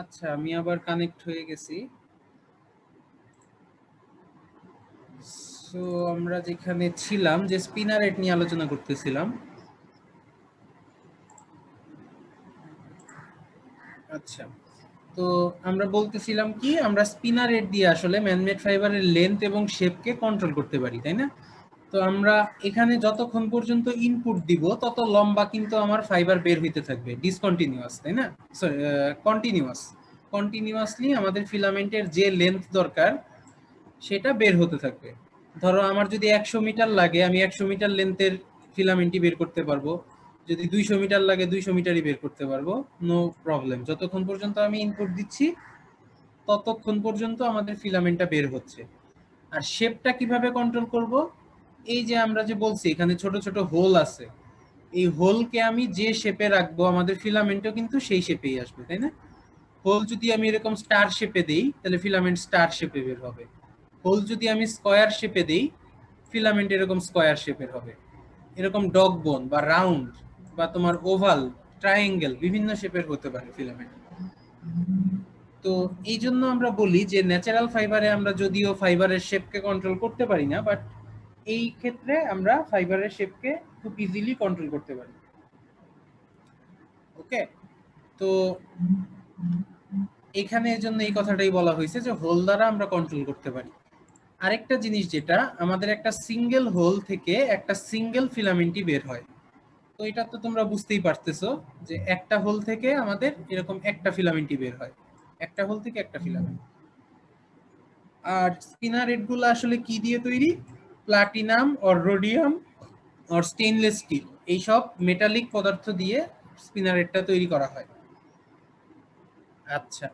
আচ্ছা, আমি আবার কানেক্ট হয়ে গেছি। সো আমরা যেখানে ছিলাম, যে স্পিনার রেট নিয়ে আলোচনা করতেছিলাম। আচ্ছা, তো আমরা বলতেছিলাম কি, আমরা স্পিনার রেট দিয়ে আসলে ম্যানমেড ফাইবারের লেন্থ এবং শেপকে কন্ট্রোল করতে পারি, তাই না? তো আমরা এখানে যতক্ষণ পর্যন্ত ইনপুট দিব তত লম্বা কিন্তু আমার ফাইবার বের হইতে থাকবে, ডিসকন্টিনিউয়াস, তাই না? সরি, কন্টিনিউয়াসলি আমাদের ফিলামেন্টের যে লেন্থ দরকার সেটা বের হতে থাকবে। ধরো আমার যদি 100 মিটার লাগে, আমি 100 মিটার লেন্থের ফিলামেন্টই বের করতে পারবো। যদি 200 মিটার লাগে, 200 মিটারই বের করতে পারবো, নো প্রবলেম। যতক্ষণ পর্যন্ত আমি ইনপুট দিচ্ছি ততক্ষণ পর্যন্ত আমাদের ফিলামেন্টটা বের হচ্ছে। আর শেপটা কিভাবে কন্ট্রোল করব? এই যে আমরা যে বলছি এখানে ছোট ছোট হোল আছে, এই হোলকে আমি যে শেপে রাখবো আমাদের ফিলামেন্টও কিন্তু সেই শেপেই আসবে, তাই না? হোল যদি আমি এরকম স্টার শেপে দেই তাহলে ফিলামেন্ট স্টার শেপে বের হবে। হোল যদি আমি স্কয়ার শেপে দেই, ফিলামেন্ট এরকম স্কয়ার শেপের হবে। এরকম ডগ বোন বা রাউন্ড বা তোমার ওভাল, ট্রায়াঙ্গেল, বিভিন্ন শেপের হতে পারে ফিলামেন্ট। তো এই জন্য আমরা বলি যে ন্যাচারাল ফাইবারে আমরা যদিও ফাইবারের শেপকে কন্ট্রোল করতে পারি না, বাট এই ক্ষেত্রে আমরা ফাইবারের শেপকে খুব ইজিলি কন্ট্রোল করতে পারি। ওকে, তো এখানে এই জন্য এই কথাটাই বলা হয়েছে যে হোল দ্বারা আমরা কন্ট্রোল করতে পারি। আরেকটা জিনিস, যেটা আমাদের একটা সিঙ্গেল হোল থেকে একটা সিঙ্গেল ফিলামেন্টই বের হয়। তো এটা তো তোমরা বুঝতেই পারতেছো যে একটা হোল থেকে আমাদের এরকম একটা ফিলামেন্টই বের হয়, একটা হোল থেকে একটা ফিলামেন্ট। আর স্পিনারেট গুলো আসলে কি দিয়ে তৈরি? Platinum or rhodium or stainless steel, এইসব মেটালিক পদার্থ দিয়ে স্পিনারেটটা তৈরি করা হয়। আচ্ছা,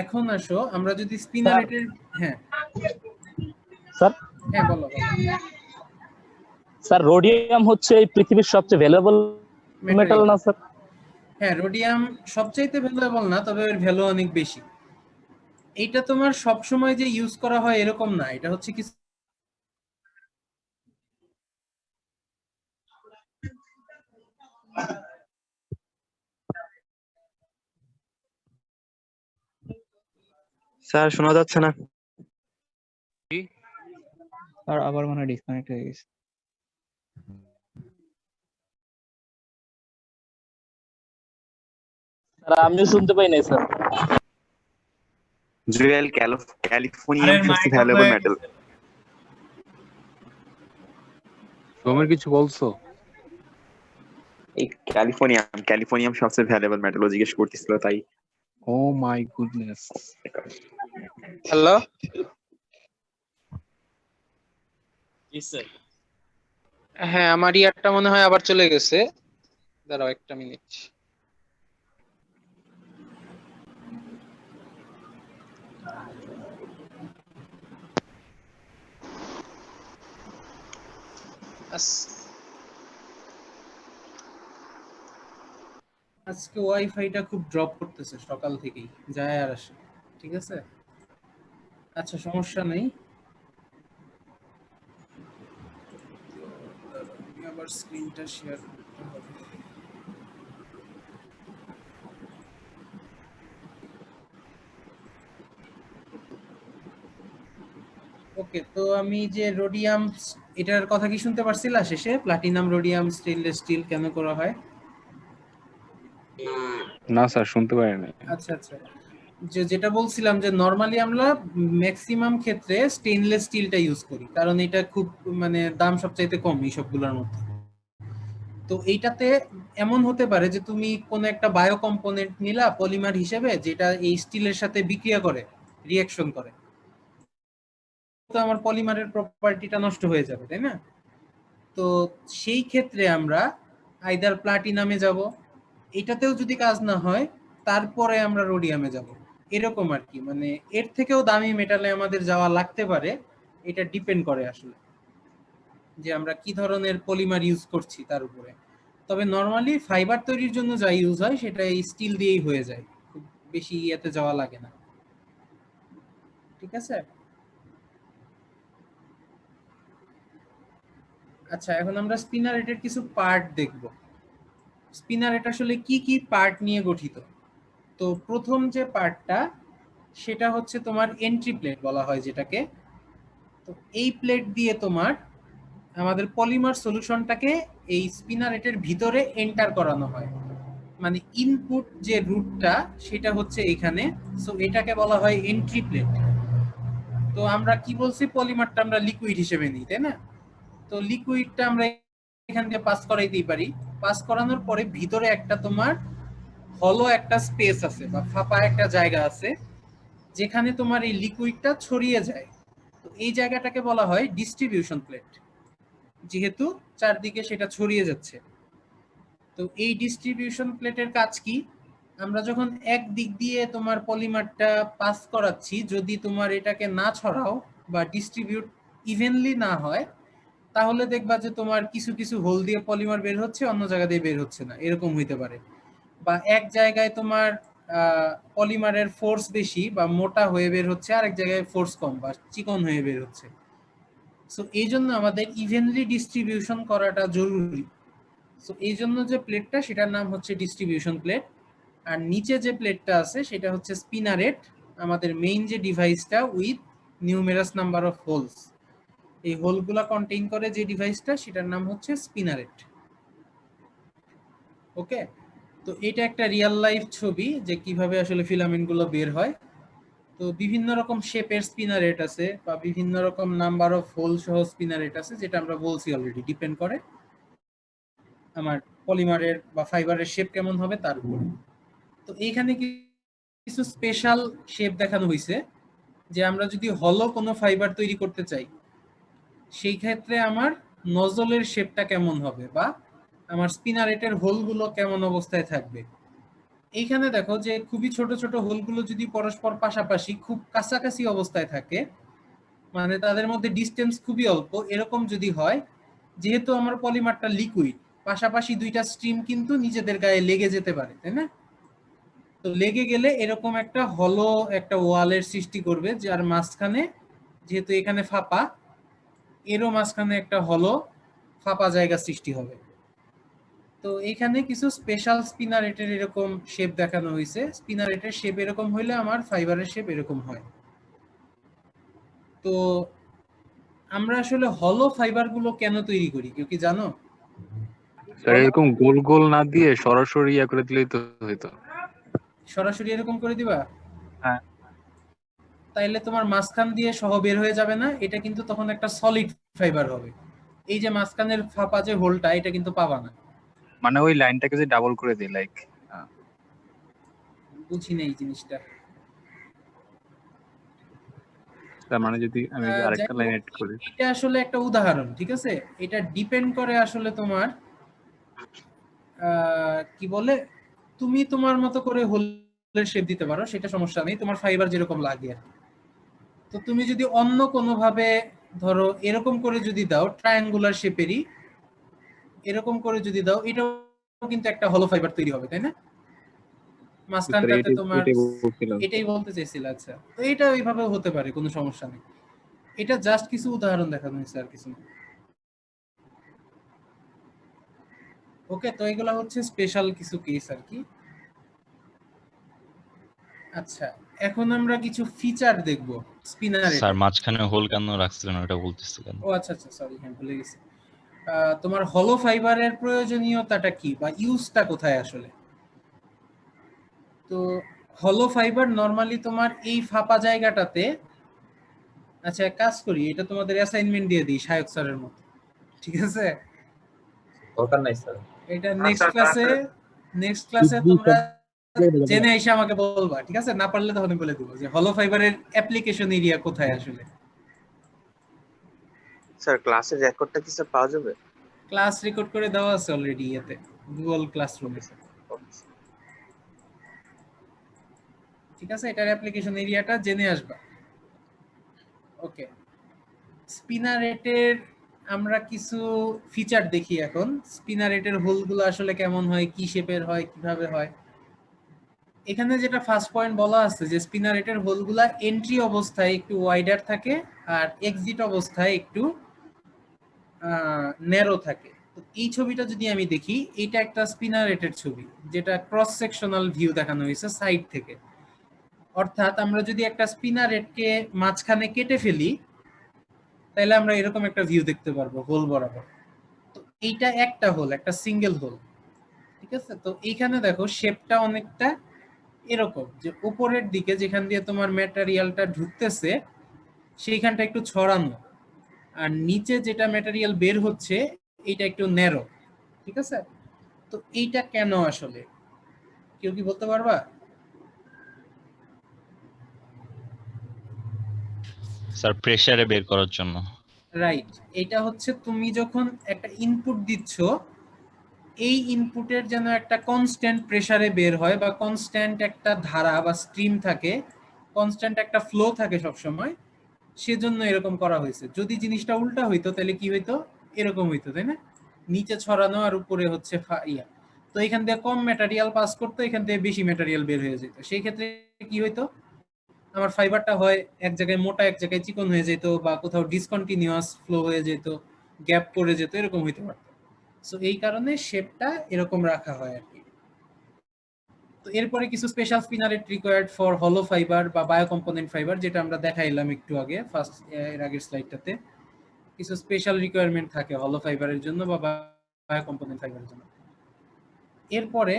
এখন আসো আমরা যদি স্যার স্পিনারেটের, হ্যাঁ স্যার হ্যাঁ বলো বলো। স্যার রোডিয়াম হচ্ছে এই পৃথিবীর সবচেয়ে ভ্যালুয়েবল মেটাল মেটালিক, না স্যার? হ্যাঁ রোডিয়াম সবচাইতে ভ্যালুয়েবল না, তবে এর ভ্যালু অনেক বেশি। এইটা তোমার সব সময় যে ইউজ করা হয় এরকম না, এটা হচ্ছে কি, স্যার শোনা যাচ্ছে না। আর আবার মনে ডিসকানেক্ট হয়ে গেছে। স্যার আমিও শুনতে পাই নাই স্যার। জুয়েল, ক্যালিফোর্নিয়াম সবচেয়ে ভ্যালুয়েবল মেটাল। তোমার কিছু বলছো? এই ক্যালিফোর্নিয়াম সবচেয়ে ভ্যালুয়েবল মেটাল জিজ্ঞেস করতেছিল তাই। ও মাই গুডনেস। হ্যালো, হ্যাঁ আমার ইয়ারটা মনে হয় আবার চলে গেছে, দাঁড়াও একটা মিনিট। আজকে ওয়াইফাইটা খুব ড্রপ করতেছে সকাল থেকেই, যায় আর আসে। ঠিক আছে, আচ্ছা সমস্যা নেই। আমি আবার স্ক্রিনটা শেয়ার করতে হবে। ওকে, তো আমি যে রোডিয়াম, এটার কথা কি শুনতে পারছিলা শেষে? প্লাটিনাম রোডিয়াম স্টেইনলেস স্টিল কেন করা হয়? না স্যার, শুনতে পারিনি। আচ্ছা আচ্ছা, যেটা বলছিলাম যে নরমালি আমরা ম্যাক্সিমাম ক্ষেত্রে স্টেইনলেস স্টিলটা ইউজ করি, কারণ এটা খুব মানে দাম সবচাইতে কম এই সবগুলোর মধ্যে। তো এইটাতে এমন হতে পারে যে তুমি কোনো একটা বায়ো কম্পোনেন্ট নিলা পলিমার হিসেবে, যেটা এই স্টিলের সাথে বিক্রিয়া করে, রিঅ্যাকশন করে, তো আমার পলিমারের প্রপার্টিটা নষ্ট হয়ে যাবে, তাই না? তো সেই ক্ষেত্রে আমরা আইদার প্লাটিনামে যাব, এটাতেও যদি কাজ না হয় তারপরে আমরা রোডিয়ামে যাব, এরকম আর কি। মানে এর থেকেও দামি মেটালে আমাদের যাওয়া লাগতে পারে, এটা ডিপেন্ড করে আসলে যে আমরা কি ধরনের পলিমার ইউজ করছি তার উপরে। তবে নর্মালি ফাইবার তৈরির জন্য যা ইউজ হয় সেটা এই স্টিল দিয়েই হয়ে যায়, খুব বেশি ইয়েতে যাওয়া লাগে না। ঠিক আছে, আচ্ছা এখন আমরা স্পিনারেটের কিছু পার্ট দেখব। স্পিনারেট আসলে কি কি পার্ট নিয়ে গঠিত। তো প্রথম যে পার্টটা সেটা হচ্ছে তোমার এন্ট্রি প্লেট বলা হয় যেটাকে। তো এই প্লেট দিয়ে তোমার আমাদের পলিমার সলিউশনটাকে এই স্পিনারেটের ভিতরে এন্টার করানো হয়, মানে ইনপুট যে রুটটা সেটা হচ্ছে এখানে। সো এটাকে বলা হয় এন্ট্রি প্লেট। তো আমরা কি বলছি, পলিমারটা আমরা লিকুইড হিসেবে নিই, তাই না? তো লিকুইডটা আমরা এখান দিয়ে পাস করাইতেই পারি। পাস করানোর পরে ভিতরে একটা তোমার হলো একটা স্পেস আছে বা ফাঁপা একটা জায়গা আছে যেখানে তোমার এই লিকুইডটা ছড়িয়ে যায়। তো এই জায়গাটাকে বলা হয় ডিস্ট্রিবিউশন প্লেট, যেহেতু চারদিকে সেটা ছড়িয়ে যাচ্ছে। তো এই ডিস্ট্রিবিউশন প্লেটের কাজ কি, আমরা যখন এক দিক দিয়ে তোমার পলিমারটা পাস করাচ্ছি, যদি তোমার এটাকে না ছড়াও বা ডিস্ট্রিবিউট ইভেনলি না হয়, তাহলে দেখবা যে তোমার কিছু কিছু হোল দিয়ে পলিমার বের হচ্ছে, অন্য জায়গা দিয়ে বের হচ্ছে না, এরকম হইতে পারে। বা এক জায়গায় তোমার পলিমারের ফোর্স বেশি বা মোটা হয়ে বের হচ্ছে, আরেক জায়গায় ফোর্স কম বা চিকন হয়ে বের হচ্ছে। সো এই জন্য আমাদের ইভেনলি ডিস্ট্রিবিউশন করাটা জরুরি। সো এই জন্য যে প্লেটটা সেটার নাম হচ্ছে ডিস্ট্রিবিউশন প্লেট। আর নিচে যে প্লেটটা আছে সেটা হচ্ছে স্পিনারেট, আমাদের মেইন যে ডিভাইসটা with numerous number of holes. এই হোলগুলা কন্টেইন করে যে ডিভাইসটা সেটার নাম হচ্ছে স্পিনারেট। ওকে, তো এটা একটা রিয়েল লাইফ ছবি যে কিভাবে আসলে ফিলামেন্ট গুলো বের হয়। তো বিভিন্ন রকম শেপের স্পিনারেট আছে বা বিভিন্ন রকম নাম্বার অফ হোল সহ স্পিনারেট আছে, যেটা আমরা বলছি অলরেডি ডিপেন্ড করে আমার পলিমারের বা ফাইবারের শেপ কেমন হবে তার উপর। তো এইখানে কিছু স্পেশাল শেপ দেখানো হয়েছে যে আমরা যদি হলো কোনো ফাইবার তৈরি করতে চাই, সেই ক্ষেত্রে আমার নজলের শেপটা কেমন হবে বা আমার স্পিনারেটের হোলগুলো কেমন অবস্থায় থাকবে। এইখানে দেখো যে খুবই ছোট ছোট হোলগুলো যদি পরস্পর পাশাপাশি খুব কাছাকাছি অবস্থায় থাকে, মানে তাদের মধ্যে ডিসটেন্স খুবই অল্প, এরকম যদি হয়, যেহেতু আমার পলিমারটা লিকুইড, পাশাপাশি দুইটা স্ট্রিম কিন্তু নিজেদের গায়ে লেগে যেতে পারে, তাই না? তো লেগে গেলে এরকম একটা হলো একটা ওয়ালের সৃষ্টি করবে, যার মাঝখানে যেহেতু এখানে ফাঁপা, এরও মাঝখানে একটা হলো ফাঁপা জায়গা সৃষ্টি হবে। তো এখানে কিছু স্পেশাল স্পিনারেটের এরকম শেপ দেখানো হয়েছে। স্পিনারেটের শেপ এরকম হইলে আমার ফাইবারের শেপ এরকম হয়। তো আমরা আসলে হলো ফাইবার গুলো কেন তৈরি করি, কেউ কি জানো? স্যার এরকম গোল গোল না দিয়ে সরাসরি ইয়া করে দিলেই তো হইতো। সরাসরি এরকম করে দিবা? হ্যাঁ। তাইলে তোমার মাঝখান দিয়ে সহ বের হয়ে যাবে না, এটা কিন্তু তখন একটা সলিড ফাইবার হবে। এই যে মাঝখানের ফাঁপা যে হোলটা, এটা কিন্তু পাবা না। মানে ওই লাইনটাকে যে ডাবল করে দিই লাইক। বুঝি না এই জিনিসটা। তার মানে যদি আমি যাই আরেকটা লাইন হোক, এড করি। এটা আসলে একটা উদাহরণ, ঠিক আছে? এটা ডিপেন্ড করে আসলে তোমার কি বলে, তুমি তোমার মতো করে হোলের শেপ দিতে পারো, সেটা সমস্যা নেই, তোমার ফাইবার যেরকম লাগে আর কি। তো তুমি যদি অন্য কোনো ভাবে ধরো এরকম করে যদি দাও, ট্রায়াঙ্গুলার শেপেরই এরকম করে যদি দাও, এটাও কিন্তু একটা হলো ফাইবার তৈরি হবে, তাই না? মাঝখানটাতে তোমার এটাই বলতে চাইছিল। আচ্ছা, তো এটা ওইভাবে হতে পারে, কোনো সমস্যা নেই। এটা জাস্ট কিছু উদাহরণ দেখানো হয়েছে আর কিছু না। ওকে, তো এগুলা হচ্ছে স্পেশাল কিছু কেস আর কি। আচ্ছা, এখন আমরা কিছু ফিচার দেখব স্পিনারের। স্যার মাঝখানে হোল কেন রাখছিলেন ওটা বলতেছিলেন? ও আচ্ছা আচ্ছা, সরি, হ্যাঁ ভুলে গেছি। তোমার হলো ফাইবারের প্রয়োজনীয়তাটা কি বা ইউজটা কোথায় আসলে? তো হলো ফাইবার নরমালি তোমার এই ফাঁপা জায়গাটাতে, আচ্ছা এক কাজ করি, এটা তোমাদের অ্যাসাইনমেন্ট দিয়ে দিই শায়ক স্যারের মতো, ঠিক আছে? দরকার নাই স্যার। এটা নেক্সট ক্লাসে তোমরা জেনে এসে আমাকে বলবা, ঠিক আছে? না পারলে তখন বলে দেবো যে হলো ফাইবারের অ্যাপ্লিকেশন এরিয়া কোথায় আসলে। স্যার ক্লাসের রেকর্ডটা কি স্যার পাওয়া যাবে? ক্লাস রেকর্ড করে দেওয়া আছে অলরেডি এতে, গুগল ক্লাসরুমে, ঠিক আছে? এটার অ্যাপ্লিকেশন এরিয়াটা জেনে আসবা। ওকে, স্পিনারেটের আমরা কিছু ফিচার দেখি এখন। স্পিনারেটের হোলগুলো আসলে কেমন হয়, কি শেপের হয়, কিভাবে হয়। এখানে যেটা ফার্স্ট পয়েন্ট বলা আছে যে স্পিনারেটের হোলগুলা এন্ট্রি অবস্থায় একটু ওয়াইডার থাকে আর এক্সিট অবস্থায় একটু ন্যারো থাকে। তো এই ছবিটা যদি আমি দেখি, এটা একটা স্পিনারেটের ছবি, যেটা ক্রস সেকশনাল ভিউ দেখানো হয়েছে সাইড থেকে। অর্থাৎ আমরা যদি একটা স্পিনারেটকে মাঝখানে কেটে ফেলি, তাহলে আমরা এরকম একটা ভিউ দেখতে পারবো হোল বরাবর। তো এইটা একটা হোল, একটা সিঙ্গেল হোল, ঠিক আছে। তো এইখানে দেখো শেপটা অনেকটা এরকম, যে উপরের দিকে যেখান দিয়ে তোমার ম্যাটেরিয়ালটা ঢুকতেছে সেইখানটা একটু ছড়ানো, আর নিচে যেটা ম্যাটেরিয়াল বের হচ্ছে এইটা একটু ন্যারো, ঠিক আছে। তো এইটা কেন আসলে, কেউ কি বলতে পারবা? স্যার প্রেসারে বের করার জন্য। রাইট, এটা হচ্ছে তুমি যখন একটা ইনপুট দিচ্ছ, এই ইনপুটের যেন একটা কনস্ট্যান্ট প্রেসারে বের হয়, বা কনস্ট্যান্ট একটা ধারা বা স্ট্রিম থাকে, কনস্ট্যান্ট একটা ফ্লো থাকে সব সময়, সেজন্য এরকম করা হয়েছে। যদি জিনিসটা উল্টা হইতো তাহলে কি হইতো, এরকম হইতো, তাই না? নিচে ছড়ানো আর উপরে হচ্ছে ইয়া। তো এখান থেকে কম ম্যাটেরিয়াল পাস করতো, এখান থেকে বেশি ম্যাটেরিয়াল বের হয়ে যেত। সেই ক্ষেত্রে কি হইতো, আমার ফাইবারটা হয় এক জায়গায় মোটা এক জায়গায় চিকন হয়ে যেত, বা কোথাও ডিসকন্টিনিউয়াস ফ্লো হয়ে যেত, গ্যাপ পড়ে যেত, এরকম হইতে পারতো। সো এই কারণে শেপটা এরকম রাখা হয় আর কি। তো এরপরে কিছু স্পেশাল স্পিনারেট রিকোয়ার্ড ফর হলো ফাইবার বা বায়ো কম্পোনেন্ট ফাইবার, যেটা আমরা দেখাইলাম একটু আগে ফার্স্ট এর আগের স্লাইডটাতে। কিছু স্পেশাল রিকোয়ারমেন্ট থাকে হলো ফাইবারের জন্য বা বায়ো কম্পোনেন্ট ফাইবারের জন্য। এরপরে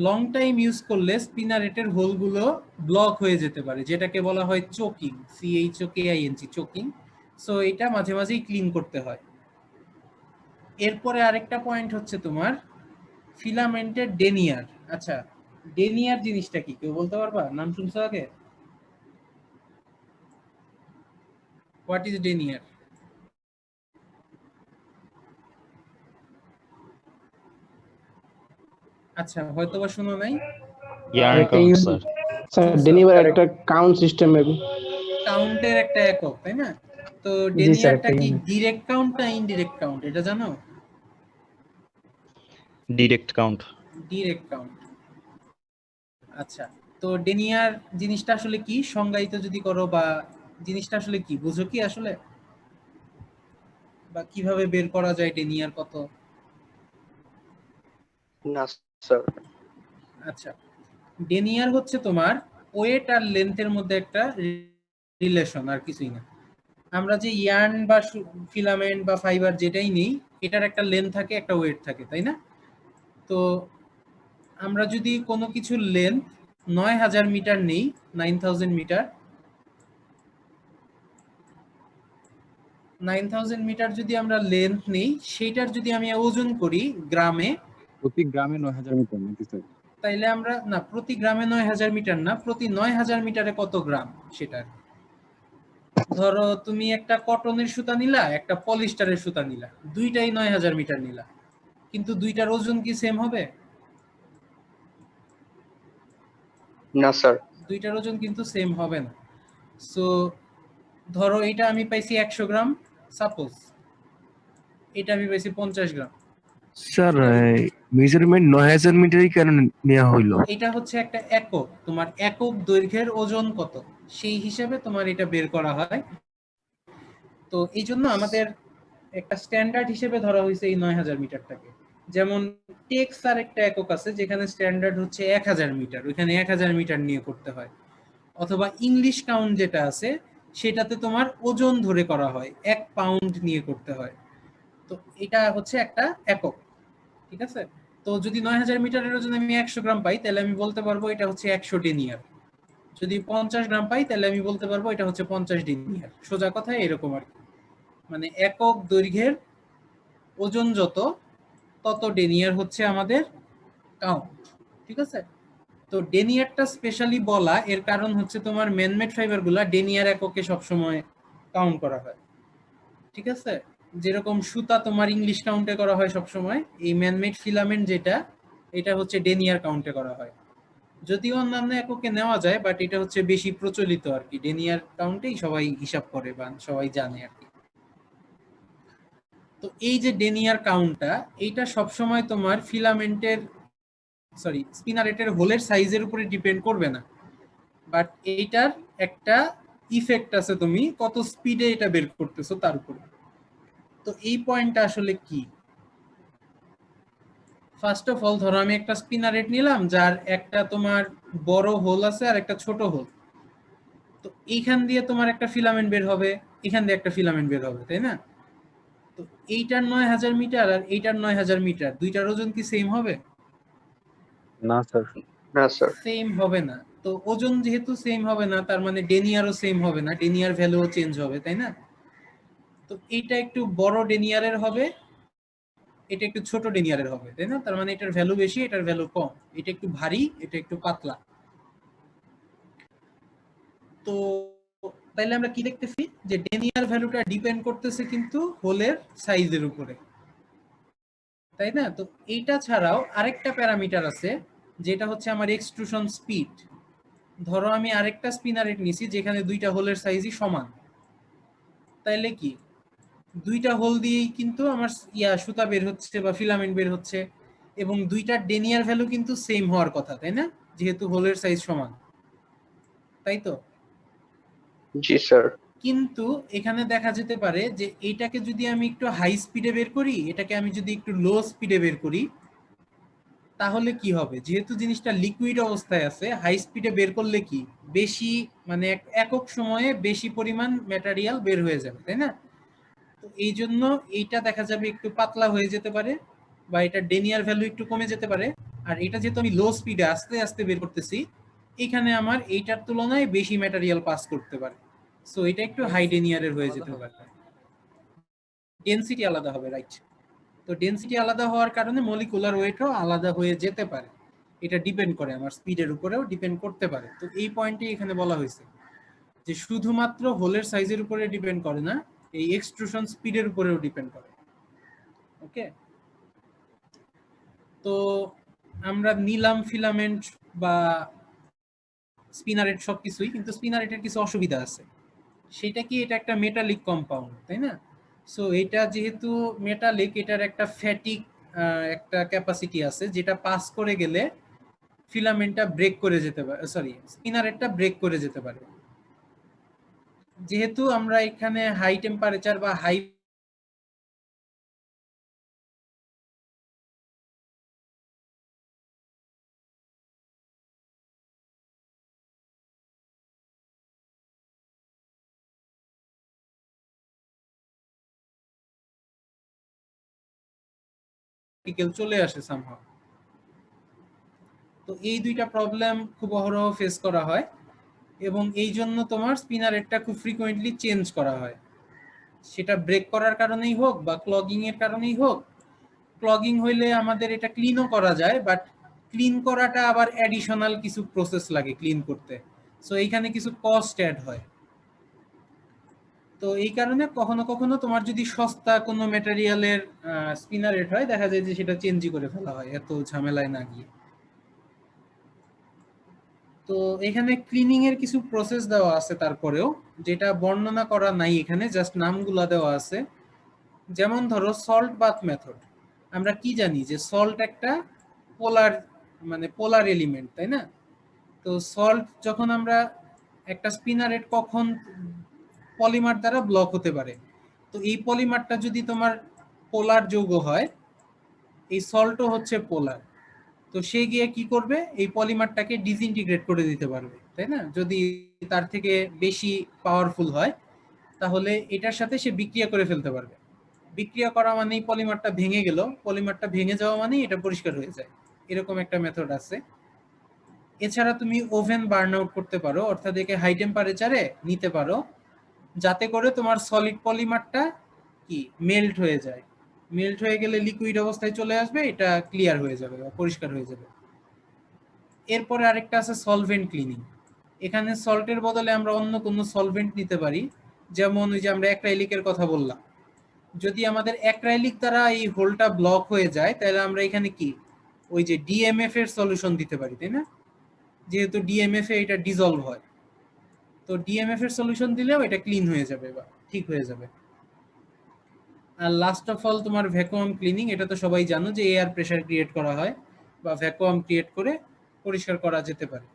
লং টাইম ইউজ করলে স্পিনারেটের হোলগুলো ব্লক হয়ে যেতে পারে, যেটাকে বলা হয় চোকিং, CHOKING, চোকিং। সো এটা মাঝে মাঝেই ক্লিন করতে হয়। এরপরে আরেকটা পয়েন্ট হচ্ছে তোমার ফিলামেন্টের ডেনিয়ার। আচ্ছা, ডেনিয়ার জিনিসটা কি কেউ বলতে পারবা? নাম শুনছো আগে? What is denier? আচ্ছা, হয়তোবা শুনো নাই। Yarn count sir. স্যার ডেনিভার একটা কাউন্ট সিস্টেম মেবি। কাউন্টের একটা একক, তাই না? তো জি স্যার, ডেনিয়ারটা একটা কি unit। ডিরেক্ট কাউন্ট না ইনডিরেক্ট কাউন্ট, এটা জানো? Direct count. Direct count. আচ্ছা, তো ডেনিয়ার জিনিসটা আসলে কি সংজ্ঞায়িত যদি করো, বা জিনিসটা আসলে কি বুঝো কি আসলে, বা কিভাবে বের করা যায় ডেনিয়ার কত? না স্যার। আচ্ছা, ডেনিয়ার হচ্ছে তোমার ওয়েট আর লেন্থের মধ্যে একটা রিলেশন, আর কিছুই না। আমরা যে ইয়ার্ন বা ফিলামেন্ট বা ফাইবার যেটাই নেই, এটার একটা লেন্থ থাকে, একটা ওয়েট থাকে, তাই না? তো আমরা যদি কোনো কিছুর লেন্থ 9000 মিটার নেই, 9000 মিটার, 9000 মিটার যদি আমরা লেন্থ নেই, সেইটার যদি আমি ওজন করি গ্রামে, প্রতি গ্রামে 9000 মিটার নাকি স্যার? তাইলে আমরা না, প্রতি গ্রামে 9000 মিটার না, প্রতি 9000 মিটারে কত গ্রাম সেটা। ধরো তুমি একটা কটনের সুতা নিলা, একটা পলিস্টারের সুতা নিলা, দুইটাই 9000 মিটার নিলা, কিন্তু দুইটার ওজন কি সেম হবে? না স্যার। দুইটার ওজন কিন্তু সেম হবে না। সো ধরো এটা আমি পাইছি 100 গ্রাম, সাপোজ এটা আমি পাইছি 50 গ্রাম। স্যার মেজারমেন্ট 9000 মিটারই কেন নেওয়া হইলো? এটা হচ্ছে একটা একক, তোমার একক দৈর্ঘ্যের ওজন কত সেই হিসাবে তোমার এটা বের করা হয়। তো এই জন্য আমাদের একটা স্ট্যান্ডার্ড হিসেবে ধরা হয়েছে এই 9000 মিটারটাকে। যেমন টেক্স আর একটা একক আছে যেখানে স্ট্যান্ডার্ড হচ্ছে 1000 মিটার, ওইখানে 1000 মিটার নিয়ে করতে হয়। অথবা ইংলিশ কাউন্ট যেটা আছে সেটাতে তোমার ওজন ধরে করা হয়, 1 পাউন্ড নিয়ে করতে হয়। তো এটা হচ্ছে একটা একক, ঠিক আছে। তো যদি 9000 মিটারের ওজন আমি 100 গ্রাম পাই, তাহলে আমি বলতে পারবো এটা হচ্ছে 100 ডেনিয়ার। যদি 50 গ্রাম পাই, তাহলে আমি বলতে পারবো এটা হচ্ছে 50 ডেনিয়ার। সোজা কথা এরকম আর কি, মানে একক দৈর্ঘ্যের ওজন যত, তত ডেনিয়ার হচ্ছে আমাদের কাউন্ট, ঠিক আছে। তো ডেনিয়ারটা স্পেশালি বলা এর কারণ হচ্ছে তোমার ম্যানমেড ফাইবারগুলা ডেনিয়ার এককে সবসময় কাউন্ট করা হয়, ঠিক আছে। যেরকম সুতা তোমার ইংলিশ কাউন্টে করা হয় সবসময়, এই ম্যানমেড ফিলামেন্ট যেটা, এটা হচ্ছে ডেনিয়ার কাউন্টে করা হয়। যদিও অন্যান্য এককে নেওয়া যায়, বাট এটা হচ্ছে বেশি প্রচলিত আর কি, ডেনিয়ার কাউন্টেই সবাই হিসাব করে বা সবাই জানে আর কি। তো এই যে ডেনিয়ার কাউন্টটা, এইটা সবসময় তোমার ফিলামেন্টের স্পিনারেটের হোলের সাইজের উপরে ডিপেন্ড করবে না, বাট এইটার একটা ইফেক্ট আছে, তুমি কত স্পিডে এটা বের করতেছো তার উপরে। তো এই পয়েন্টটা আসলে কি, ফার্স্ট অফ অল ধরো আমি একটা স্পিনারেট নিলাম যার একটা তোমার বড় হোল আছে আর একটা ছোট হোল। তো এইখান দিয়ে তোমার একটা ফিলামেন্ট বের হবে, এখান দিয়ে একটা ফিলামেন্ট বের হবে, তাই না? তো এইটার 9000 মিটার আর এইটার 9000 মিটার, দুইটার ওজন কি সেম হবে? না স্যার। না স্যার। সেম হবে না। তো ওজন যেহেতু সেম হবে না, তার মানে ডেনিয়ারও সেম হবে না, ডেনিয়ার ভ্যালুও চেঞ্জ হবে, তাই না? তো এইটা একটু বড় ডেনিয়ারের হবে, এটা একটু ছোট ডেনিয়ারের হবে, তাই না? তার মানে এটার ভ্যালু বেশি, এটার ভ্যালু কম, এটা একটু ভারী, এটা একটু পাতলা। তো তাইলে আমরা কি দেখতেছি যে ডেনিয়ার ভ্যালুটা ডিপেন্ড করতেছে কিন্তু হোলের সাইজের উপরে, তাই না? তো এইটা ছাড়াও আরেকটা প্যারামিটার আছে যেটা হচ্ছে আমার এক্সট্রুশন স্পিড। ধরো আমি আরেকটা স্পিনারেট নিছি যেখানে দুইটা হোলের সাইজই সমান, তাইলে কি দুইটা হোল দিয়েই কিন্তু আমার সুতা বের হচ্ছে বা ফিলামেন্ট বের হচ্ছে, এবং দুইটার ডেনিয়ার ভ্যালু কিন্তু সেম হওয়ার কথা, তাই না? যেহেতু হোলের সাইজ সমান, তাই তো? জি স্যার। কিন্তু এখানে দেখা যেতে পারে যে এইটাকে যদি আমি একটু হাই স্পিডে বের করি, এটাকে আমি যদি একটু লো স্পিডে বের করি, তাহলে কি হবে? যেহেতু জিনিসটা লিকুইড অবস্থায় আছে, হাই স্পিডে বের করলে কি বেশি মানে একক সময়ে বেশি পরিমাণ ম্যাটেরিয়াল বের হয়ে যাবে, তাই না? তো এই জন্য এইটা দেখা যাবে একটু পাতলা হয়ে যেতে পারে, বা এটা ডেনিয়ার ভ্যালু একটু কমে যেতে পারে। আর এটা যেহেতু আমি লো স্পিডে আস্তে আস্তে বের করতেছি, এখানে আমার এইটার তুলনায় বেশি ম্যাটেরিয়াল পাস করতে পারে, সো এটা একটু হাই ডেনিয়ারের হয়ে যেতে পারে, ডেনসিটি আলাদা হবে, রাইট? তো ডেনসিটি আলাদা হওয়ার কারণে মলিকুলার ওয়েটও আলাদা হয়ে যেতে পারে, এটা ডিপেন্ড করে আমার স্পিডের উপরেও ডিপেন্ড করতে পারে। তো এই পয়েন্টে এখানে বলা হয়েছে যে শুধুমাত্র হোলের সাইজের উপরে ডিপেন্ড করে না, এই এক্সট্রুশন স্পিডের উপরেও ডিপেন্ড করে। ওকে, তো আমরা নিলাম ফিলামেন্ট বা স্পিনারেট সবকিছুই, কিন্তু স্পিনারেটের কিছু অসুবিধা আছে। সেটা কি, এটা একটা মেটালিক কম্পাউন্ড, তাই না? সো এটা যেহেতু মেটালিক, এটার একটা ফ্যাটিক একটা ক্যাপাসিটি আছে, যেটা পাস করে গেলে ফিলামেন্টটা ব্রেক করে যেতে পারে, সরি স্পিনারেটটা ব্রেক করে যেতে পারে। যেহেতু আমরা এখানে হাই টেম্পারেচার বা হাই চলে আসে সামহাউ। তো এই দুইটা প্রবলেম খুব অহরহ ফেস করা হয়, এবং এই জন্য তোমার স্পিনারেটটা খুব ফ্রিকোয়েন্টলি চেঞ্জ করা হয়, সেটা ব্রেক করার কারণেই হোক বা ক্লগিং এর কারণেই হোক। ক্লগিং হইলে আমাদের এটা ক্লিনও করা যায়, বাট ক্লিন করাটা আবার অ্যাডিশনাল কিছু প্রসেস লাগে ক্লিন করতে, সো এইখানে কিছু কস্ট অ্যাড হয়। তো এই কারণে কখনো কখনো তোমার যদি সস্তা কোনো ম্যাটেরিয়ালের স্পিনারেট হয়, দেখা যায় যে সেটা চেঞ্জই করে ফেলা হয় এত ঝামেলায় না গিয়ে। তো এখানে ক্লিনিং এর কিছু প্রসেস দেওয়া আছে তারপরেও, যেটা বর্ণনা করা নাই এখানে, জাস্ট নামগুলা দেওয়া আছে। যেমন ধরো সল্ট বাথ মেথড, আমরা কি জানি যে সল্ট একটা পোলার মানে পোলার এলিমেন্ট, তাই না? তো সল্ট যখন আমরা একটা স্পিনারেট কখন পলিমার দ্বারা ব্লক হতে পারে, তো এই পলিমারটা যদি তোমার পোলার যৌগ হয়, এই সল্টও হচ্ছে পোলার, তো সে গিয়ে কি করবে, এই পলিমারটাকে ডিসইন্টিগ্রেট করে দিতে পারবে, তাই না? যদি তার থেকে বেশি পাওয়ারফুল হয়, তাহলে এটার সাথে সে বিক্রিয়া করে ফেলতে পারবে। বিক্রিয়া করা মানেই পলিমারটা ভেঙে গেল, পলিমারটা ভেঙে যাওয়া মানেই এটা পরিষ্কার হয়ে যায়, এরকম একটা মেথড আছে। এছাড়া তুমি ওভেন বার্ন আউট করতে পারো, অর্থাৎ একে হাই টেম্পারেচারে নিতে পারো, যাতে করে তোমার সলিড পলিমারটা কি মেল্ট হয়ে যায়। মেল্ট হয়ে গেলে লিকুইড অবস্থায় চলে আসবে, এটা ক্লিয়ার হয়ে যাবে বা পরিষ্কার হয়ে যাবে। এরপরে আরেকটা আছে সলভেন্ট ক্লিনিং। এখানে সল্টের বদলে আমরা অন্য কোনো সলভেন্ট নিতে পারি, যেমন ওই যে আমরা অ্যাক্রাইলিকের কথা বললাম। যদি আমাদের অ্যাক্রাইলিক দ্বারা এই হোলটা ব্লক হয়ে যায়, তাহলে আমরা এখানে কি ওই যে ডিএমএফ এর সলিউশন দিতে পারি, তাই না? যেহেতু ডিএমএফ এ এটা ডিজলভ হয়, তো ডিএমএফ এর সলিউশন দিলেও এটা ক্লিন হয়ে যাবে বা ঠিক হয়ে যাবে। আর লাস্ট অফ অল তোমার ভ্যাকুয়াম ক্লিনিং, এটা তো সবাই জানো যে এয়ার প্রেসার ক্রিয়েট করা হয় বা ভ্যাকুয়াম ক্রিয়েট করে পরিষ্কার করা যেতে পারে।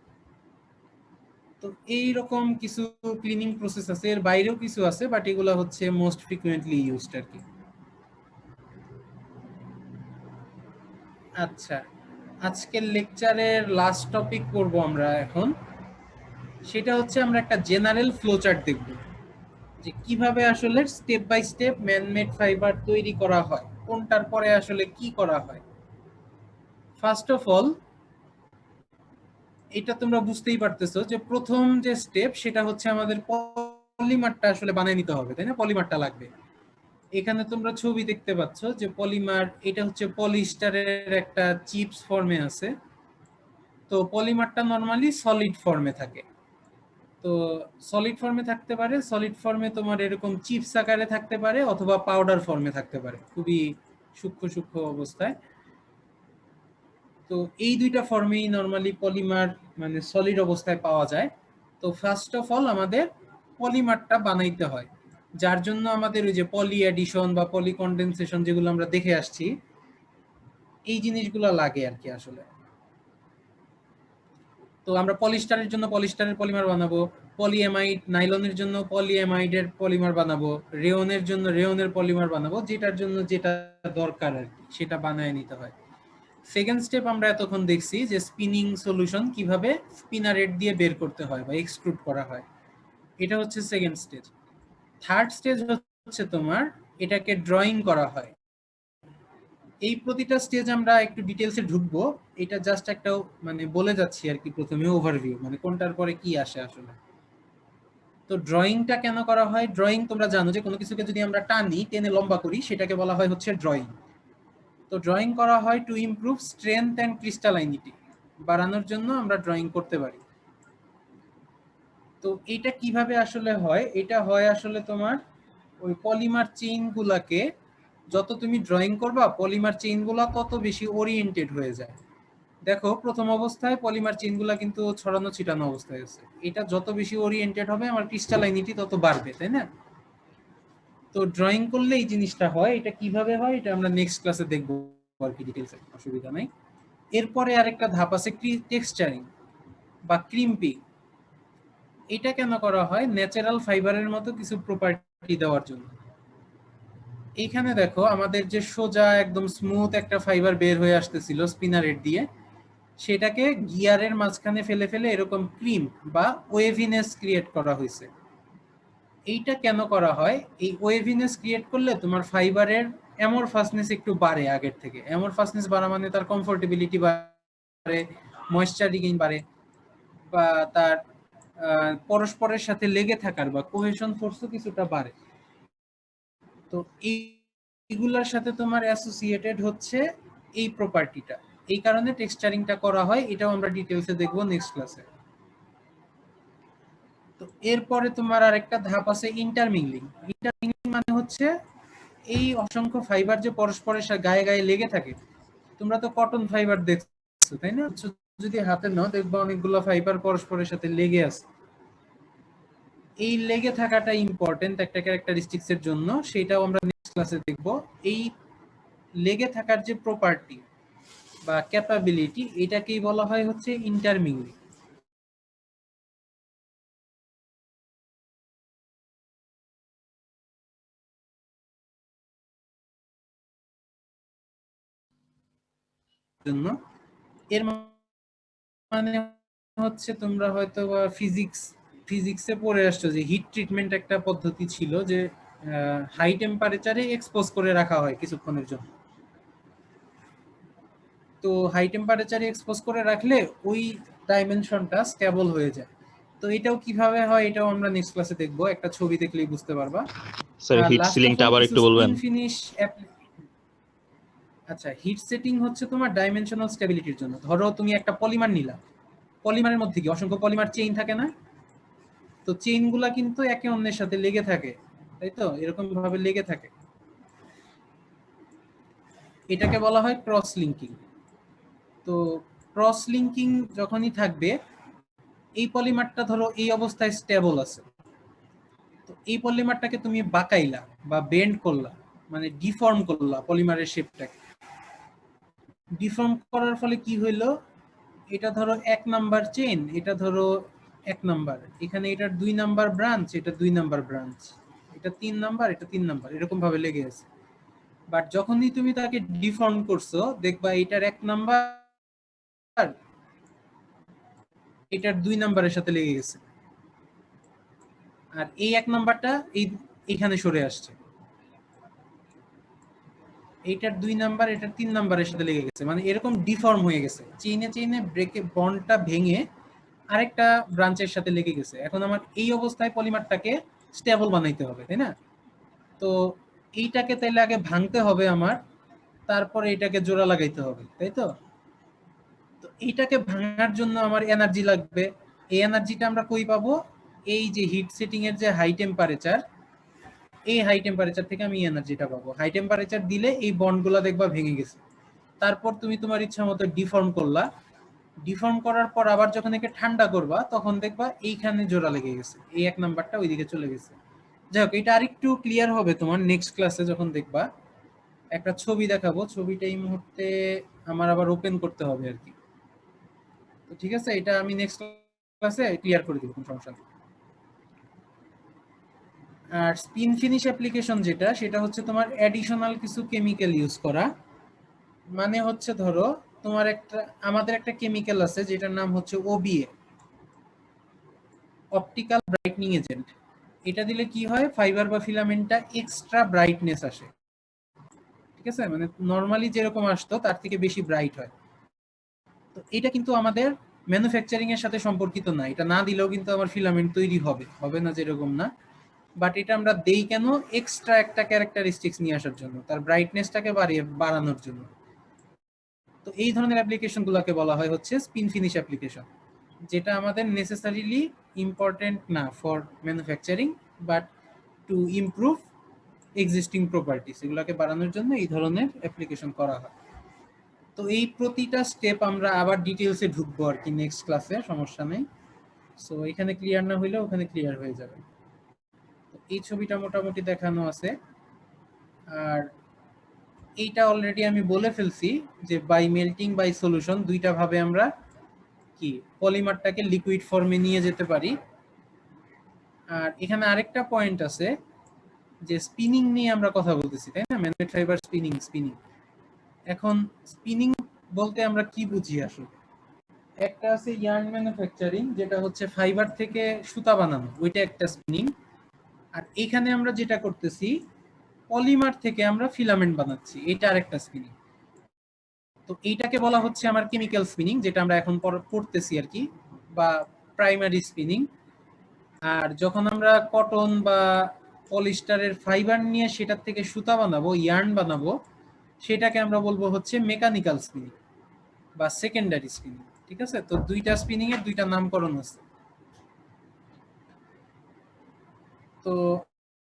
তো এই রকম কিছু ক্লিনিং প্রসেস আছে, এর বাইরেও কিছু আছে, বাট এগুলো হচ্ছে মোস্ট ফ্রিকুয়েন্টলি ইউজড আর কি। আচ্ছা, আজকের লেকচারের লাস্ট টপিক করব আমরা এখন। সেটা হচ্ছে আমরা একটা জেনারেল ফ্লোচার্ট দেখব, যে কিভাবে আসলে step by step manmade fibre তৈরি করা হয়, কোনটার পরে আসলে কি করা হয়। ফার্স্ট অফ অল, এটা তোমরা বুঝতেই পারতেছো যে প্রথম যে স্টেপ সেটা হচ্ছে আমাদের পলিমারটা আসলে বানিয়ে নিতে হবে, তাই না? পলিমারটা লাগবে। এখানে তোমরা ছবি দেখতে পাচ্ছ যে পলিমার, এটা হচ্ছে পলিস্টারের একটা চিপস ফর্মে আছে। তো পলিমারটা নরমালি সলিড ফর্মে থাকে। তো সলিড ফর্মে থাকতে পারে, সলিড ফর্মে তোমার এরকম চিপস আকারে থাকতে পারে, অথবা পাউডার ফর্মে থাকতে পারে, খুবই সূক্ষ্ম সূক্ষ্ম অবস্থায়। তো এই দুইটা ফর্মেই নরমালি পলিমার মানে সলিড অবস্থায় পাওয়া যায়। তো ফার্স্ট অফ অল আমাদের পলিমারটা বানাইতে হয়, যার জন্য আমাদের ওই যে পলি অ্যাডিশন বা পলি কনডেনসেশন যেগুলো আমরা দেখে আসছি, এই জিনিসগুলো লাগে আর কি আসলে। তো আমরা পলিস্টারের জন্য পলিস্টারের পলিমার বানাবো, পলিএমাইড নাইলনের জন্য পলিএমাইডের পলিমার বানাবো, রেয়নের জন্য রেয়নের পলিমার বানাবো, যেটার জন্য যেটা দরকার আর কি সেটা বানায় নিতে হয়। সেকেন্ড স্টেপ আমরা এতক্ষণ দেখছি যে স্পিনিং সলিউশন কিভাবে স্পিনারেট দিয়ে বের করতে হয় বা এক্সট্রুড করা হয়, এটা হচ্ছে সেকেন্ড স্টেজ। থার্ড স্টেজ হচ্ছে তোমার এটাকে ড্রয়িং করা হয়। এই প্রতিটা স্টেজ আমরা একটু ডিটেলসে ঢুকবো, এটা জাস্ট একটা মানে বলে যাচ্ছি আর কি, প্রথমে ওভারভিউ, মানে কোনটার পরে কি আসে আসলে। তো ড্রয়িংটা কেন করা হয়? ড্রয়িং তোমরা জানো যে কোনো কিছুকে যদি আমরা টানি, টেনে লম্বা করি, সেটাকে বলা হয় হচ্ছে ড্রয়িং। তো ড্রয়িং করা হয় টু ইমপ্রুভ স্ট্রেংথ অ্যান্ড ক্রিস্টালাইনিটি, বাড়ানোর জন্য আমরা ড্রয়িং করতে পারি। তো এটা কিভাবে আসলে হয়? এটা হয় আসলে তোমার ওই পলিমার চেইন গুলাকে যত তুমি ড্রয়িং করবা, পলিমার চেইন গুলা তত বেশি ওরিয়েন্টেড হয়ে যায়। দেখো প্রথম অবস্থায় পলিমার চেইন গুলা কিন্তু ছড়ানো ছিটানো অবস্থায় আছে, এটা যত বেশি ওরিয়েন্টেড হবে আমার ক্রিস্টালাইনিটি তত বাড়বে, তাই না? তো ড্রয়িং করলে এই জিনিসটা হয়। এটা কিভাবে হয় এটা আমরা নেক্সট ক্লাসে দেখবো আর কি, ডিটেইলসে, অসুবিধা নাই। এরপরে আরেকটা ধাপ আছে টেক্সচারিং বা ক্রিম্পিং। এটা কেন করা হয়? ন্যাচারাল ফাইবারের মতো কিছু প্রপার্টি দেওয়ার জন্য। এইখানে দেখো আমাদের যে সোজা একদম স্মুথ একটা ফাইবার বের হয়ে আসতেছিল স্পিনারেট দিয়ে, সেটাকে গিয়ারের মাঝখানে ফেলে ফেলে এরকম ক্রিম বা ওয়েভিনেস ক্রিয়েট করা হয়েছে। এইটা কেন করা হয়? এই ওয়েভিনেস ক্রিয়েট করলে তোমার ফাইবারের অ্যামরফাসনেস একটু বাড়ে আগের থেকে। অ্যামরফাসনেস বাড়া মানে তার কমফোর্টেবিলিটি বাড়ে, ময়েশ্চার রিগেইন বাড়ে, বা তার পরস্পরের সাথে লেগে থাকার বা কোহেশন ফোর্সও কিছুটা বাড়ে। তো এইগুলোর সাথে তোমার অ্যাসোসিয়েটেড হচ্ছে এই প্রপার্টিটা, এই কারণে টেক্সচারিংটা করা হয়। এটাও আমরা ডিটেইলসে দেখবো নেক্সট ক্লাসে। তো এরপরে তোমার আরেকটা ধাপ আছে ইন্টারমিংলিং। ইন্টারমিংলিং মানে হচ্ছে এই অসংখ্য ফাইবার যে পরস্পরের সাথে গায়ে গায়ে লেগে থাকে। তোমরা তো কটন ফাইবার দেখছো, তাই না? যদি হাতে নাও দেখবা অনেকগুলো ফাইবার পরস্পরের সাথে লেগে আছে। এই লেগে থাকাটা ইম্পর্টেন্ট একটা ক্যারেক্টারিস্টিক্স এর জন্য, সেটাও আমরা নেক্সট ক্লাসে দেখব। এই লেগে থাকার যে প্রপার্টি বা ক্যাপাবিলিটি, এটাকেই বলা হয় হচ্ছে ইন্টারমিংলিং। জন্য এর মানে হচ্ছে তোমরা হয়তো বা ফিজিক্সে পড়ে আসছো যে হিট ট্রিটমেন্ট একটা পদ্ধতি ছিল, যে হাই টেম্পারেচারে এক্সপোজ করে রাখা হয় কিছুক্ষণের জন্য। তো হাই টেম্পারেচারে এক্সপোজ করে রাখলে ওই ডাইমেনশনটা স্টেবল হয়ে যায়। তো এটাও কিভাবে হয় এটাও আমরা নেক্সট ক্লাসে দেখবো, একটা ছবি দেখলেই বুঝতে পারবা। স্যার হিট লাস্ট অফ সিলিংটা অল আবার কিছু একটু বলবেন? Spin finish. আচ্ছা, হিট সেটিং হচ্ছে তোমার ডাইমেনশনাল স্টেবিলিটির জন্য। ধরো তুমি একটা পলিমার নিলা, পলিমারের মধ্যে কি অসংখ্য পলিমার চেইন থাকে না? তো চেইনগুলা কিন্তু একে অন্যের সাথে লেগে থাকে, তাই তো? এরকম ভাবে লেগে থাকে, এটাকে বলা হয় ক্রস লিঙ্কিং। তো ক্রস লিঙ্কিং যখনই থাকবে, এই পলিমারটা ধরো এই অবস্থায় স্টেবল আছে, তো এই পলিমারটাকে তুমি বাঁকাইলা বা বেন্ড করলা, মানে ডিফর্ম করলা পলিমারের শেপটাকে। ডিফর্ম করার ফলে কি হইলো? এটা ধরো 1 নাম্বার চেইন, এটা ধরো 1 নাম্বার, এখানে এটার 2 নাম্বার ব্রাঞ্চ, এটা 2 নাম্বার ব্রাঞ্চ, এটা 3 নাম্বার, এটা 3 নাম্বার, এরকম ভাবে লেগে আছে। বাট যখনই তুমি তাকে ডিফর্ম করছো দেখবা এটার 1 নাম্বার এটার 2 নাম্বারের সাথে লেগে গেছে, আর এই 1 নাম্বারটা এইখানে সরে আসছে, এইটার 2 নাম্বার এটার 3 নাম্বারের সাথে লেগে গেছে, মানে এরকম ডিফর্ম হয়ে গেছে, চেইনে চেইনে ব্রেকে বন্ডটা ভেঙে আরেকটা ব্রাঞ্চের সাথে লেগে গেছে। এখন আমার এই অবস্থায় পলিমারটাকে স্টেবল বানাইতে হবে, তাই না? তো এইটাকে তাইলে আগে ভাঙতে হবে আমার, তারপরে এটাকে জোড়া লাগাইতে হবে, তাই তো? তো এইটাকে ভাঙার জন্য আমার এনার্জি লাগবে। এই এনার্জিটা আমরা কই পাবো? এই যে হিট সেটিং এর যে হাই টেম্পারেচার, এই হাই টেম্পারেচার থেকে আমি এনার্জিটা পাবো। হাই টেম্পারেচার দিলে এই বন্ডগুলো দেখবা ভেঙে গেছে। তারপর তুমি তোমার ইচ্ছা মতো ডিফর্ম করলা, ডিফর্ম করার পর আবার যখন একে ঠান্ডা করবা তখন দেখবা এইখানে জোড়া লেগে গেছে, এই 1 নাম্বারটা ওইদিকে চলে গেছে। যাই হোক, এটা আরেকটু ক্লিয়ার হবে তোমার নেক্সট ক্লাসে যখন দেখবা। একটা ছবি দেখাবো, ছবিটা এই মুহূর্তে আমার আবার ওপেন করতে হবে আর কি। তো ঠিক আছে, এটা আমি নেক্সট ক্লাসে ক্লিয়ার করে দিব, কোনো সমস্যা নেই। আর স্পিন ফিনিশ অ্যাপ্লিকেশন যেটা, সেটা হচ্ছে তোমার অ্যাডিশনাল কিছু কেমিক্যাল ইউজ করা। মানে হচ্ছে ধরো তোমার আমাদের একটা কেমিক্যাল আছে যেটার নাম হচ্ছে ওবিএ, অপটিক্যাল ব্রাইটনিং এজেন্ট। এটা দিলে কি হয়, ফাইবার বা ফিলামেন্টটা এক্সট্রা ব্রাইটনেস আসে, ঠিক আছে? মানে নরমালি যেরকম আসতো তার থেকে বেশি ব্রাইট হয়। তো এটা কিন্তু আমাদের ম্যানুফ্যাকচারিং এর সাথে সম্পর্কিত না, এটা না দিলেও কিন্তু আমার ফিলামেন্ট তৈরি হবে না যেরকম না। বাট এটা আমরা দেই কেন? এক্সট্রা একটা ক্যারেক্টারিস্টিক্স নিয়ে আসার জন্য, তার ব্রাইটনেসটাকে বাড়ানোর জন্য। তো এই ধরনের অ্যাপ্লিকেশন গুলোকে বলা হয় হচ্ছে স্পিন ফিনিশ অ্যাপ্লিকেশন, যেটা আমাদের নেসেসারিলি ইম্পর্টেন্ট না for manufacturing, but to improve existing properties, এগুলোকে বাড়ানোর জন্য এই ধরনের অ্যাপ্লিকেশন করা হয়। তো এই প্রতিটা স্টেপ আমরা আবার ডিটেলসে ঢুকবো আর কি নেক্সট ক্লাসে, সমস্যা নেই। সো এখানে ক্লিয়ার না হইলে ওখানে ক্লিয়ার হয়ে যাবে। তো এই ছবিটা মোটামুটি দেখানো আছে। আর এইটা অলরেডি আমি বলে ফেলছি যে বাই মেল্টিং বাই সলিউশন দুইটা ভাবে আমরা কি পলিমারটাকে লিকুইড ফর্মে নিয়ে যেতে পারি। আর এখানে আরেকটা পয়েন্ট আছে যে স্পিনিং নিয়ে আমরা কথা বলতেছি, তাই না? Man-made fibre spinning. এখন স্পিনিং বলতে আমরা কি বুঝি আসলে? একটা আছে ইয়ার্ন ম্যানুফ্যাকচারিং, যেটা হচ্ছে ফাইবার থেকে সুতা বানানো, ওইটা একটা স্পিনিং। আর এখানে আমরা যেটা করতেছি পলিমার থেকে আমরা ফিলামেন্ট বানাচ্ছি, এটা আরেকটা স্পিনিং। তো এইটাকে বলা হচ্ছে আমার কেমিক্যাল স্পিনিং, যেটা আমরা এখন পড়তেছি আর কি, বা প্রাইমারি স্পিনিং। আর যখন আমরা কটন বা পলিস্টারের ফাইবার নিয়ে সেটার থেকে সুতা বানাবো, ইয়ার্ন বানাবো, সেটাকে আমরা বলবো হচ্ছে মেকানিক্যাল স্পিনিং বা সেকেন্ডারি স্পিনিং, ঠিক আছে? তো দুইটা স্পিনিং এর দুইটা নামকরণ আছে। তো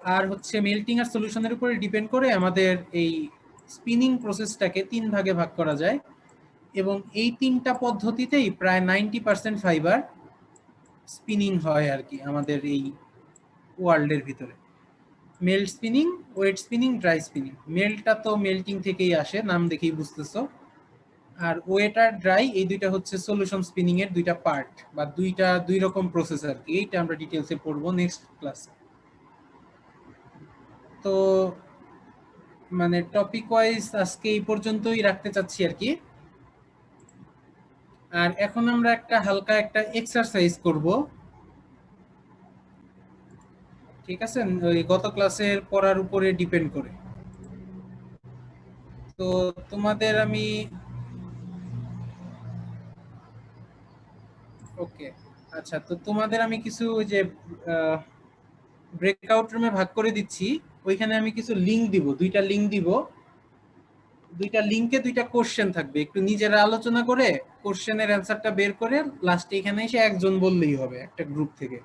আর হচ্ছে মেল্টিং আর সলিউশনের উপরে ডিপেন্ড করে আমাদের এই স্পিনিং প্রসেসটাকে 3 ভাগে ভাগ করা যায়, এবং এই 3টা পদ্ধতিতেই প্রায় 90% ফাইবার স্পিনিং হয় আর কি আমাদের এই ওয়ার্ল্ডের ভিতরে। Melt spinning, wet spinning, dry spinning. মেল্টটা তো মেল্টিং থেকেই আসে, নাম দেখেই বুঝতেছো। আর ওয়েট আর ড্রাই, এই দুইটা হচ্ছে সলিউশন স্পিনিং এর দুইটা পার্ট, বা দুই রকম প্রসেস আর কি। এইটা আমরা ডিটেইলসে পড়বো নেক্সট ক্লাসে। তো মানে টপিক ওয়াইজ আজকে এই পর্যন্তই রাখতে চাচ্ছি আর কি। আর এখন আমরা একটা হালকা একটা এক্সারসাইজ করব, ঠিক আছে? ওই গত ক্লাসের পড়ার উপরে ডিপেন্ড করে। তো তোমাদের আমি ওকে, আচ্ছা, তো তোমাদের আমি কিছু যে ব্রেকআউট রুমে ভাগ করে দিচ্ছি, ওইখানে আমি কিছু লিংক দিব, দুইটা লিংক দিব। দুইটা লিংকে দুইটা কোশ্চেন থাকবে, একটু নিজেরা আলোচনা করে কোশ্চেনের অ্যান্সারটা বের করে লাস্টে এখানে এসে একজন বললেই হবে একটা গ্রুপ থেকে,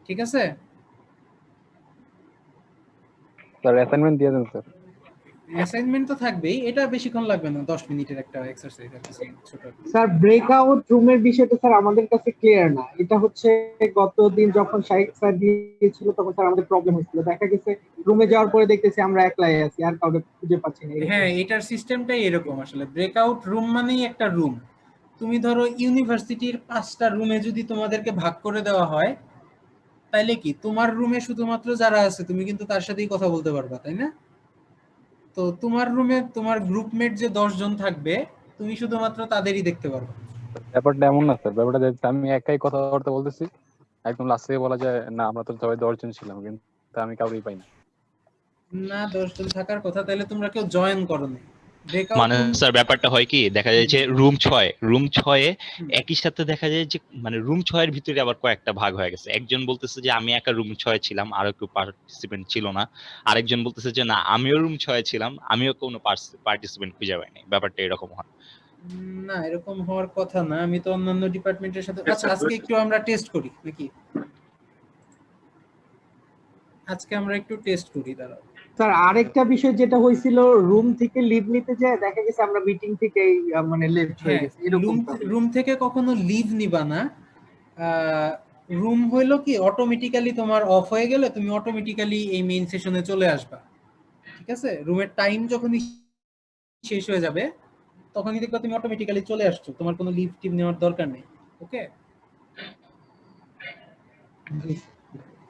ঠিক আছে? স্যার অ্যাসাইনমেন্ট দিয়ে দেন স্যার। অ্যাসাইনমেন্ট তো থাকবেই, এটা বেশিক্ষণ লাগবে না, 10 মিনিটের একটা এক্সারসাইজ আর কিছু ছোট। স্যার ব্রেকআউট রুমের বিষয়টা স্যার আমাদের কাছে ক্লিয়ার না। এটা হচ্ছে গতদিন যখন শাহিদ স্যার দিয়েছিল তখন স্যার আমাদের প্রবলেম হচ্ছিল, দেখা গেছে রুমে যাওয়ার পরে দেখতেছি আমরা একলাই আছি, আর কাউকে খুঁজে পাচ্ছি না। হ্যাঁ, এটার সিস্টেমটাই এরকম আসলে। ব্রেকআউট রুম মানেই একটা রুম। তুমি ধরো ইউনিভার্সিটির 5টা রুমে যদি তোমাদেরকে ভাগ করে দেওয়া হয়, তাইলে কি তোমার রুমে শুধুমাত্র যারা আছে তুমি কিন্তু তার সাথেই কথা বলতে পারবা, তাই না? তো তোমার রুমে তোমার গ্রুপমেট যে 10 জন থাকবে তুমি শুধুমাত্র তাদেরই দেখতে পারবে। ব্যাপারটা এমন না স্যার, ব্যাপারটা দেখতে আমি একাই কথাবার্তা বলতেছি, একদম লাস্টে বলা যায় না আমরা তো সবাই 10 জন ছিলাম, কিন্তু আমি কাউকেই পাই না। না 10 জন থাকার কথা, তাহলে তোমরা কেউ জয়েন করো না। মানে স্যার ব্যাপারটা হয় কি, দেখা যায় যে রুম 6 একই সাথে দেখা যায় যে মানে রুম 6 এর ভিতরে আবার কয়েকটা ভাগ হয়ে গেছে। একজন বলতেছে যে আমি একা রুম 6 ছিলাম, আর কেউ পার্টিসিপেন্ট ছিল না। আরেকজন বলতেছে যে না আমিও রুম 6 ছিলাম, আমিও কোনো পার্টিসিপেন্ট খুঁজে পাইনি। ব্যাপারটা এরকম হয়। না এরকম হওয়ার কথা না, আমি তো অন্যান্য ডিপার্টমেন্টের সাথে। আচ্ছা আজকে একটু আমরা টেস্ট করি নাকি? আজকে আমরা একটু টেস্ট করি, দাঁড়াও। স্যার আরেকটা বিষয় যেটা হয়েছিল, রুম থেকে লিভ নিতে যায় দেখা গেছে আমরা মিটিং থেকে মানে লেফট হয়ে গেছে এরকম। রুম থেকে কখনো লিভ নিবা না। রুম হইলো কি অটোমেটিক্যালি তোমার অফ হয়ে গেলে তুমি অটোমেটিক্যালি এই মেইন সেশনে চলে আসবা, ঠিক আছে? রুমের টাইম যখনই শেষ হয়ে যাবে তখনই দেখবা তুমি অটোমেটিক্যালি চলে আসছো, তোমার কোনো লিভ টিভ নেওয়ার দরকার নেই। ওকে,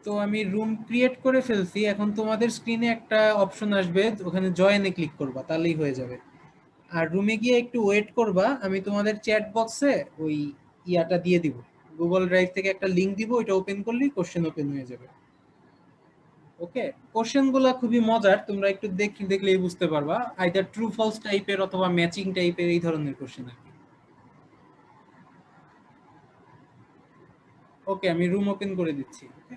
তো আমি রুম ক্রিয়েট করে ফেলছি। এখন তোমাদের স্ক্রিনে একটা অপশন আসবে, ওখানে জয়েনে ক্লিক করবা, তাহলেই হয়ে যাবে। আর রুমে গিয়ে একটু ওয়েট করবা, আমি তোমাদের চ্যাট বক্সে ওই ইয়াটা দিয়ে দিব, গুগল ড্রাইভ থেকে একটা লিংক দিব, ওইটা ওপেন করলেই কোশ্চেন ওপেন হয়ে যাবে। ওকে, কোশ্চেনগুলো খুবই মজার, তোমরা একটু দেখলেই বুঝতে পারবা, আইদার ট্রু ফলস টাইপের অথবা ম্যাচিং টাইপের, এই ধরনের কোশ্চেন আর কি। ওকে, আমি রুম ওপেন করে দিচ্ছি। ওকে,